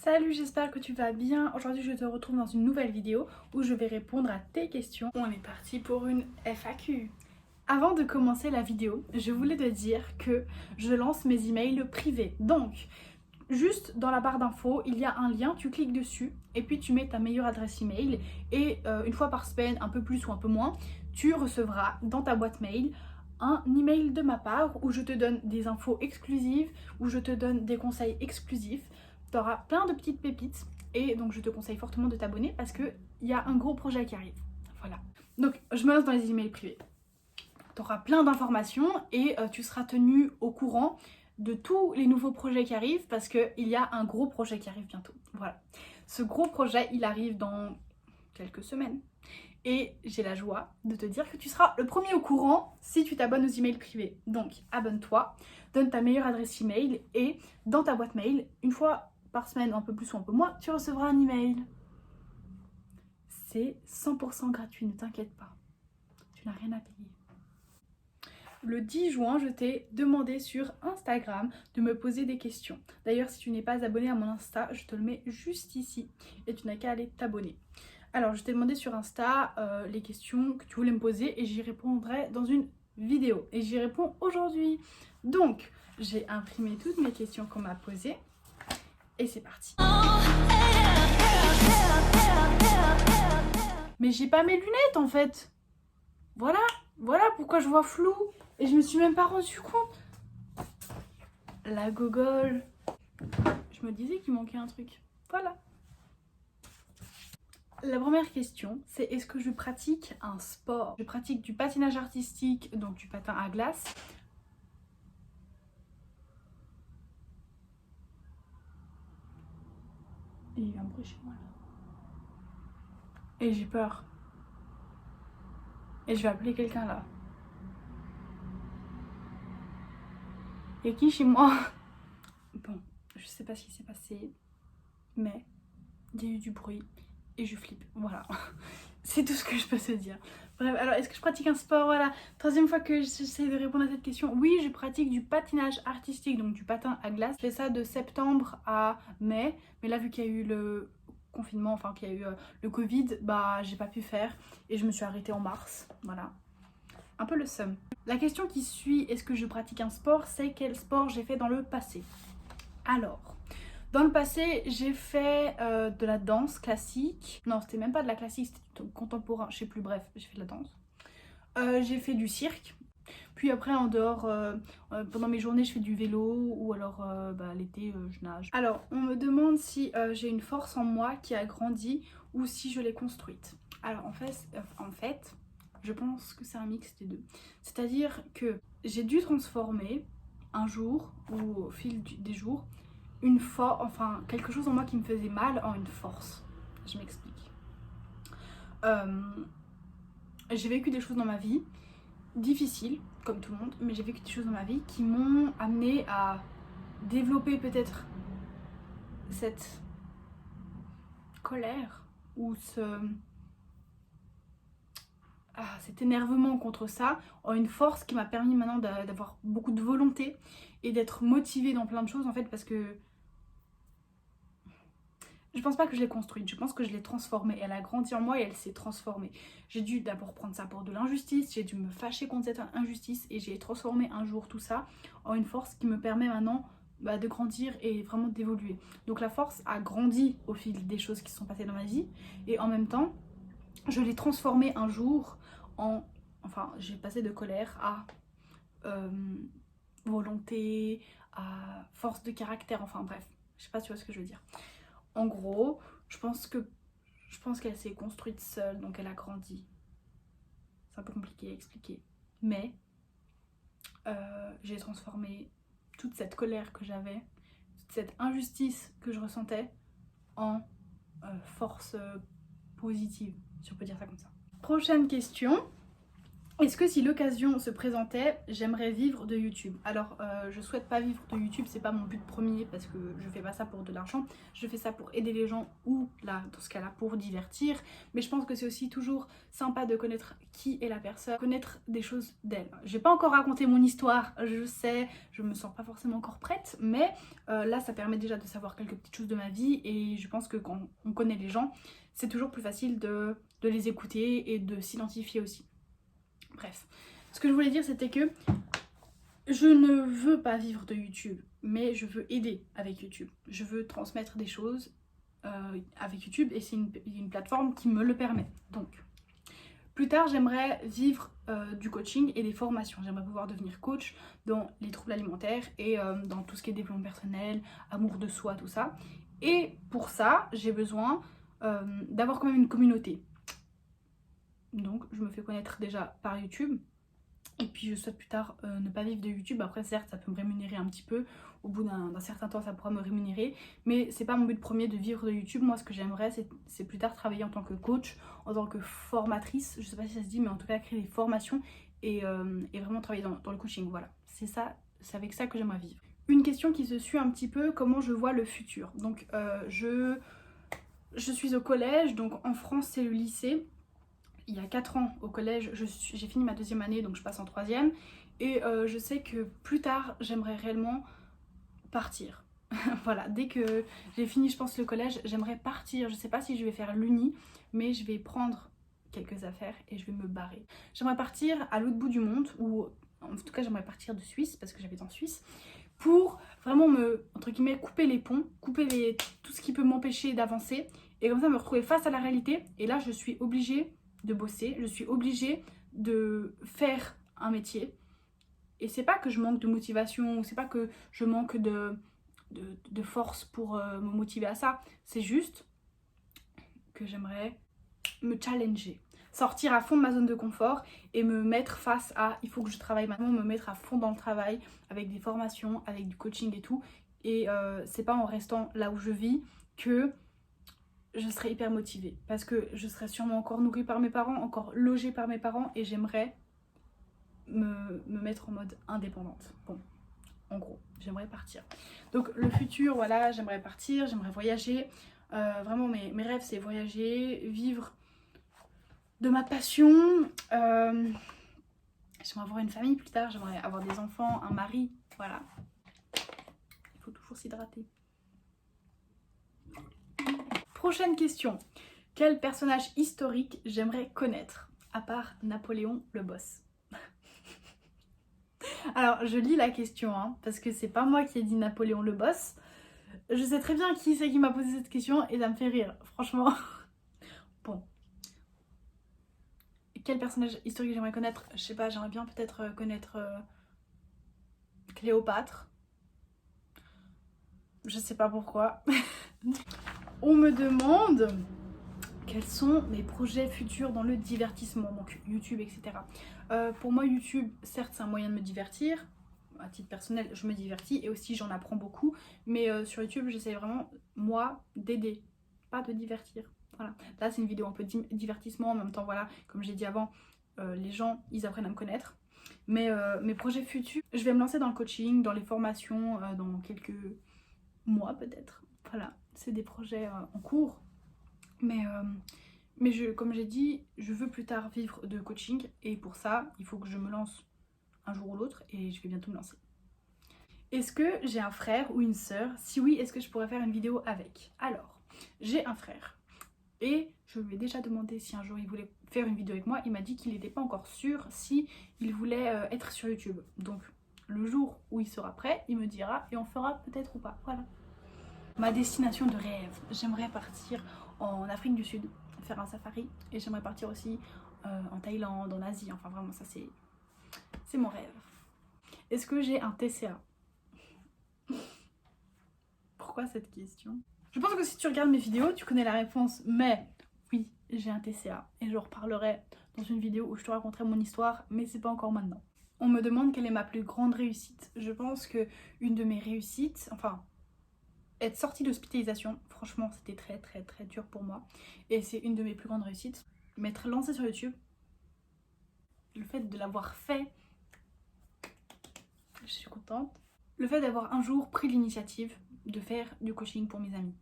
Salut, j'espère que tu vas bien. Aujourd'hui je te retrouve dans une nouvelle vidéo où je vais répondre à tes questions. On est parti pour une FAQ. Avant de commencer la vidéo, je voulais te dire que je lance mes emails privés. Donc, juste dans la barre d'infos, il y a un lien, tu cliques dessus et puis tu mets ta meilleure adresse email et une fois par semaine, un peu plus ou un peu moins, tu recevras dans ta boîte mail un email de ma part où je te donne des infos exclusives, où je te donne des conseils exclusifs. Tu auras plein de petites pépites et donc je te conseille fortement de t'abonner parce qu'il y a un gros projet qui arrive. Voilà. Donc je me lance dans les emails privés. Tu auras plein d'informations et tu seras tenu au courant de tous les nouveaux projets qui arrivent parce qu'il y a un gros projet qui arrive bientôt. Voilà. Ce gros projet, il arrive dans quelques semaines. Et j'ai la joie de te dire que tu seras le premier au courant si tu t'abonnes aux emails privés. Donc abonne-toi, donne ta meilleure adresse email et dans ta boîte mail, une fois par semaine, un peu plus ou un peu moins, tu recevras un email. C'est 100% gratuit, ne t'inquiète pas. Tu n'as rien à payer. Le 10 juin, je t'ai demandé sur Instagram de me poser des questions. D'ailleurs, si tu n'es pas abonné à mon Insta, je te le mets juste ici et tu n'as qu'à aller t'abonner. Alors, je t'ai demandé sur Insta les questions que tu voulais me poser et j'y répondrai dans une vidéo. Et j'y réponds aujourd'hui. Donc, j'ai imprimé toutes mes questions qu'on m'a posées et c'est parti. Mais j'ai pas mes lunettes en fait. Voilà pourquoi je vois flou. Et je me suis même pas rendu compte. La gogole. Je me disais qu'il manquait un truc. Voilà. La première question, c'est est-ce que je pratique un sport? Je pratique du patinage artistique, donc du patin à glace. Il y a un bruit chez moi là. Et j'ai peur. Et je vais appeler quelqu'un là. Il y a qui chez moi? Bon, je sais pas ce qui s'est passé, mais il y a eu du bruit et je flippe. Voilà. C'est tout ce que je peux te dire. Bref, alors est-ce que je pratique un sport? Voilà, troisième fois que j'essaie de répondre à cette question. Oui, je pratique du patinage artistique, donc du patin à glace. Je fais ça de septembre à mai, mais là vu qu'il y a eu le confinement, enfin qu'il y a eu le Covid, bah j'ai pas pu faire et je me suis arrêtée en mars. Voilà, un peu le seum. La question qui suit, est-ce que je pratique un sport? C'est quel sport j'ai fait dans le passé. Alors, dans le passé, j'ai fait de la danse classique. Non, c'était même pas de la classique, c'était contemporain, je sais plus, bref, j'ai fait de la danse. J'ai fait du cirque. Puis après, en dehors, pendant mes journées, je fais du vélo ou alors l'été, je nage. Alors, on me demande si j'ai une force en moi qui a grandi ou si je l'ai construite. Alors, en fait, je pense que c'est un mix des deux. C'est-à-dire que j'ai dû transformer un jour ou au fil des jours quelque chose en moi qui me faisait mal en une force. Je m'explique. J'ai vécu des choses dans ma vie difficiles, comme tout le monde, mais j'ai vécu des choses dans ma vie qui m'ont amené à développer peut-être cette colère ou cet énervement contre ça en une force qui m'a permis maintenant d'avoir beaucoup de volonté et d'être motivée dans plein de choses en fait, parce que je pense pas que je l'ai construite, je pense que je l'ai transformée. Elle a grandi en moi et elle s'est transformée. J'ai dû d'abord prendre ça pour de l'injustice, j'ai dû me fâcher contre cette injustice et j'ai transformé un jour tout ça en une force qui me permet maintenant de grandir et vraiment d'évoluer. Donc la force a grandi au fil des choses qui se sont passées dans ma vie et en même temps, je l'ai transformée un jour j'ai passé de colère à volonté, à force de caractère, enfin bref, je sais pas si tu vois ce que je veux dire. En gros, je pense qu'elle s'est construite seule, donc elle a grandi. C'est un peu compliqué à expliquer. Mais j'ai transformé toute cette colère que j'avais, toute cette injustice que je ressentais en force positive, si on peut dire ça comme ça. Prochaine question. Est-ce que si l'occasion se présentait, j'aimerais vivre de YouTube? Alors, je souhaite pas vivre de YouTube, c'est pas mon but premier parce que je fais pas ça pour de l'argent. Je fais ça pour aider les gens ou là, dans ce cas-là, pour divertir. Mais je pense que c'est aussi toujours sympa de connaître qui est la personne, connaître des choses d'elle. J'ai pas encore raconté mon histoire, je sais, je me sens pas forcément encore prête, mais là, ça permet déjà de savoir quelques petites choses de ma vie et je pense que quand on connaît les gens, c'est toujours plus facile de les écouter et de s'identifier aussi. Bref, ce que je voulais dire c'était que je ne veux pas vivre de YouTube, mais je veux aider avec YouTube. Je veux transmettre des choses avec YouTube et c'est une plateforme qui me le permet. Donc, plus tard, j'aimerais vivre du coaching et des formations. J'aimerais pouvoir devenir coach dans les troubles alimentaires et dans tout ce qui est développement personnel, amour de soi, tout ça. Et pour ça, j'ai besoin d'avoir quand même une communauté. Donc je me fais connaître déjà par YouTube et puis je souhaite plus tard ne pas vivre de YouTube. Après certes ça peut me rémunérer un petit peu, au bout d'un certain temps ça pourra me rémunérer, mais c'est pas mon but premier de vivre de YouTube. Moi ce que j'aimerais c'est plus tard travailler en tant que coach, en tant que formatrice, je sais pas si ça se dit, mais en tout cas créer des formations et vraiment travailler dans le coaching. Voilà, c'est ça, c'est avec ça que j'aimerais vivre. Une question qui se suit un petit peu, comment je vois le futur. Donc je suis au collège, donc en France c'est le lycée. Il y a 4 ans au collège, j'ai fini ma 2e année, donc je passe en 3e. Et je sais que plus tard, j'aimerais réellement partir. Voilà, dès que j'ai fini, je pense, le collège, j'aimerais partir. Je sais pas si je vais faire l'uni, mais je vais prendre quelques affaires et je vais me barrer. J'aimerais partir à l'autre bout du monde, ou en tout cas, j'aimerais partir de Suisse, parce que j'habite en Suisse, pour vraiment me, entre guillemets, couper les ponts, couper tout ce qui peut m'empêcher d'avancer, et comme ça me retrouver face à la réalité. Et là, je suis obligée de bosser, je suis obligée de faire un métier. Et c'est pas que je manque de motivation, c'est pas que je manque de force pour me motiver à ça, c'est juste que j'aimerais me challenger, sortir à fond de ma zone de confort et me mettre face à il faut que je travaille maintenant, me mettre à fond dans le travail avec des formations, avec du coaching et tout. Et c'est pas en restant là où je vis que je serais hyper motivée, parce que je serais sûrement encore nourrie par mes parents, encore logée par mes parents, et j'aimerais me mettre en mode indépendante. Bon, en gros, j'aimerais partir. Donc le futur, voilà, j'aimerais partir, j'aimerais voyager. Vraiment, mes rêves, c'est voyager, vivre de ma passion. J'aimerais avoir une famille plus tard, j'aimerais avoir des enfants, un mari, voilà. Il faut toujours s'hydrater. Prochaine question. Quel personnage historique j'aimerais connaître, à part Napoléon le boss? Alors, je lis la question, hein, parce que c'est pas moi qui ai dit Napoléon le boss. Je sais très bien qui c'est qui m'a posé cette question et ça me fait rire, franchement. Bon. Quel personnage historique j'aimerais connaître? Je sais pas, j'aimerais bien peut-être connaître Cléopâtre. Je sais pas pourquoi. On me demande quels sont mes projets futurs dans le divertissement, donc YouTube, etc. Pour moi, YouTube, certes, c'est un moyen de me divertir. À titre personnel, je me divertis et aussi j'en apprends beaucoup. Mais sur YouTube, j'essaie vraiment, moi, d'aider, pas de divertir. Voilà. Là, c'est une vidéo un peu divertissement. En même temps, voilà, comme j'ai dit avant, les gens, ils apprennent à me connaître. Mais mes projets futurs, je vais me lancer dans le coaching, dans les formations, dans quelques mois peut-être. Voilà, c'est des projets en cours. Mais comme j'ai dit, je veux plus tard vivre de coaching et pour ça, il faut que je me lance un jour ou l'autre et je vais bientôt me lancer. Est-ce que j'ai un frère ou une sœur? Si oui, est-ce que je pourrais faire une vidéo avec? Alors, j'ai un frère et je lui ai déjà demandé si un jour il voulait faire une vidéo avec moi. Il m'a dit qu'il n'était pas encore sûr si il voulait être sur YouTube. Donc, le jour où il sera prêt, il me dira et on fera peut-être ou pas. Voilà. Ma destination de rêve, j'aimerais partir en Afrique du Sud, faire un safari, et j'aimerais partir aussi en Thaïlande, en Asie, enfin vraiment ça c'est mon rêve. Est-ce que j'ai un TCA? Pourquoi cette question? Je pense que si tu regardes mes vidéos, tu connais la réponse, mais oui, j'ai un TCA, et je reparlerai dans une vidéo où je te raconterai mon histoire, mais c'est pas encore maintenant. On me demande quelle est ma plus grande réussite. Je pense que une de mes réussites, enfin, être sortie d'hospitalisation, franchement c'était très dur pour moi et c'est une de mes plus grandes réussites. M'être lancée sur YouTube, le fait de l'avoir fait, je suis contente. Le fait d'avoir un jour pris l'initiative de faire du coaching pour mes amis.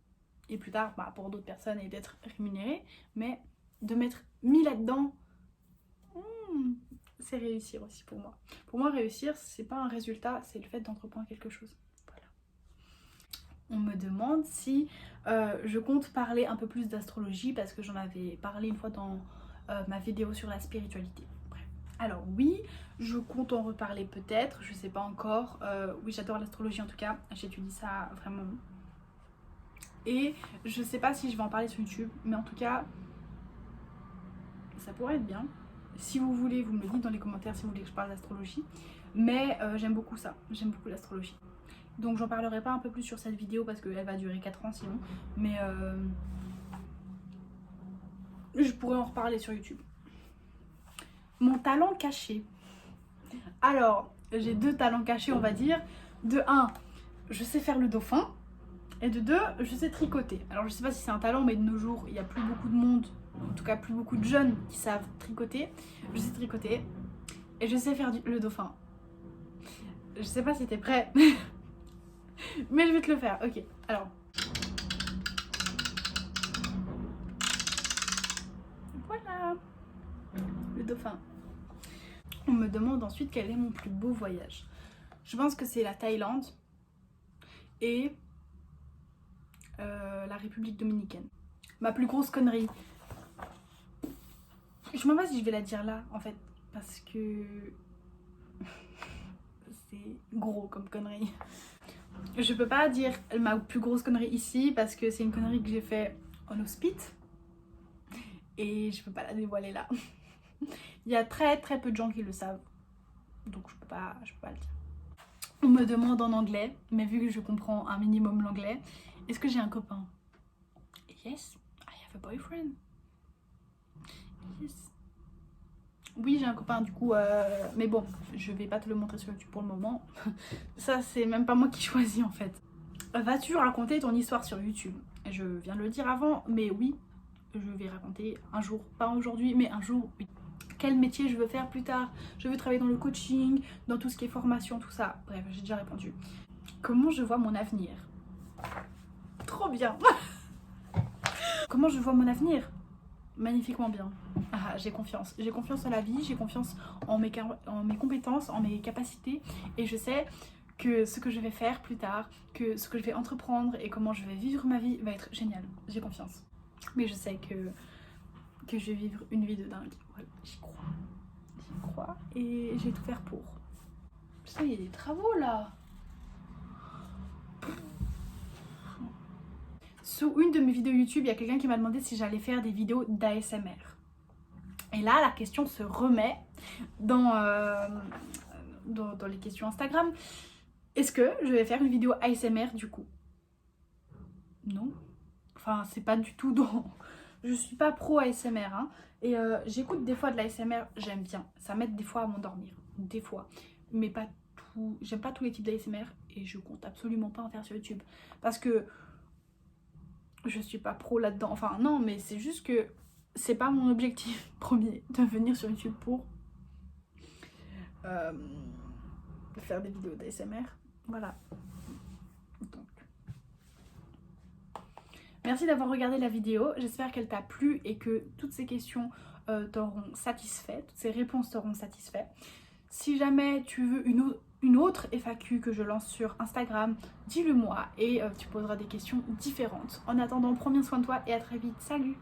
Et plus tard, pour d'autres personnes et d'être rémunérée, mais de m'être mis là-dedans, c'est réussir aussi pour moi. Pour moi, réussir, c'est pas un résultat, c'est le fait d'entreprendre quelque chose. Voilà. On me demande si je compte parler un peu plus d'astrologie parce que j'en avais parlé une fois dans ma vidéo sur la spiritualité. Bref. Alors oui, je compte en reparler peut-être, je sais pas encore. Oui, j'adore l'astrologie en tout cas, j'étudie ça vraiment. Et je sais pas si je vais en parler sur YouTube, mais en tout cas, ça pourrait être bien. Si vous voulez, vous me le dites dans les commentaires si vous voulez que je parle d'astrologie. Mais j'aime beaucoup ça, j'aime beaucoup l'astrologie. Donc j'en parlerai pas un peu plus sur cette vidéo parce qu'elle va durer 4 ans sinon. Mais je pourrais en reparler sur YouTube. Mon talent caché. Alors, j'ai 2 talents cachés on va dire. De 1, je sais faire le dauphin. Et de 2, je sais tricoter. Alors je sais pas si c'est un talent, mais de nos jours, il n'y a plus beaucoup de monde, en tout cas plus beaucoup de jeunes qui savent tricoter. Je sais tricoter et je sais faire le dauphin. Je sais pas si t'es prêt, mais je vais te le faire. Ok, alors. Voilà, le dauphin. On me demande ensuite quel est mon plus beau voyage. Je pense que c'est la Thaïlande et la République dominicaine. Ma plus grosse connerie. Je sais même pas si je vais la dire là en fait parce que c'est gros comme connerie. Je peux pas dire ma plus grosse connerie ici parce que c'est une connerie que j'ai fait en hospice et je peux pas la dévoiler là. Il y a très peu de gens qui le savent donc je peux pas le dire. On me demande en anglais, mais vu que je comprends un minimum l'anglais, est-ce que j'ai un copain? Yes, I have a boyfriend. Yes. Oui, j'ai un copain du coup, mais bon, je vais pas te le montrer sur YouTube pour le moment. Ça, c'est même pas moi qui choisis en fait. Vas-tu raconter ton histoire sur YouTube? Je viens de le dire avant, mais oui, je vais raconter un jour, pas aujourd'hui, mais un jour, oui. Quel métier je veux faire plus tard? Je veux travailler dans le coaching, dans tout ce qui est formation, tout ça. Bref, j'ai déjà répondu. Comment je vois mon avenir? Trop bien. Comment je vois mon avenir? Magnifiquement bien. Ah, j'ai confiance en la vie, j'ai confiance en mes compétences, en mes capacités et je sais que ce que je vais faire plus tard, que ce que je vais entreprendre et comment je vais vivre ma vie va être génial. J'ai confiance. Mais je sais que je vais vivre une vie de dingue. Voilà, j'y crois et je vais tout faire pour. Putain, il y a des travaux là. Sous une de mes vidéos YouTube, il y a quelqu'un qui m'a demandé si j'allais faire des vidéos d'ASMR. Et là, la question se remet dans les questions Instagram. Est-ce que je vais faire une vidéo ASMR du coup? Non. Enfin, c'est pas du tout dans... Je suis pas pro ASMR, hein. Et j'écoute des fois de l'ASMR, j'aime bien. Ça m'aide des fois à m'endormir. Des fois. Mais pas tout... J'aime pas tous les types d'ASMR et je compte absolument pas en faire sur YouTube. Parce que... je suis pas pro là-dedans, enfin non, mais c'est juste que c'est pas mon objectif premier de venir sur YouTube pour faire des vidéos d'ASMR, voilà. Donc, merci d'avoir regardé la vidéo, j'espère qu'elle t'a plu et que toutes ces questions t'auront satisfait, toutes ces réponses t'auront satisfait. Si jamais tu veux une autre FAQ que je lance sur Instagram, dis-le moi et tu poseras des questions différentes. En attendant, prends bien soin de toi et à très vite. Salut!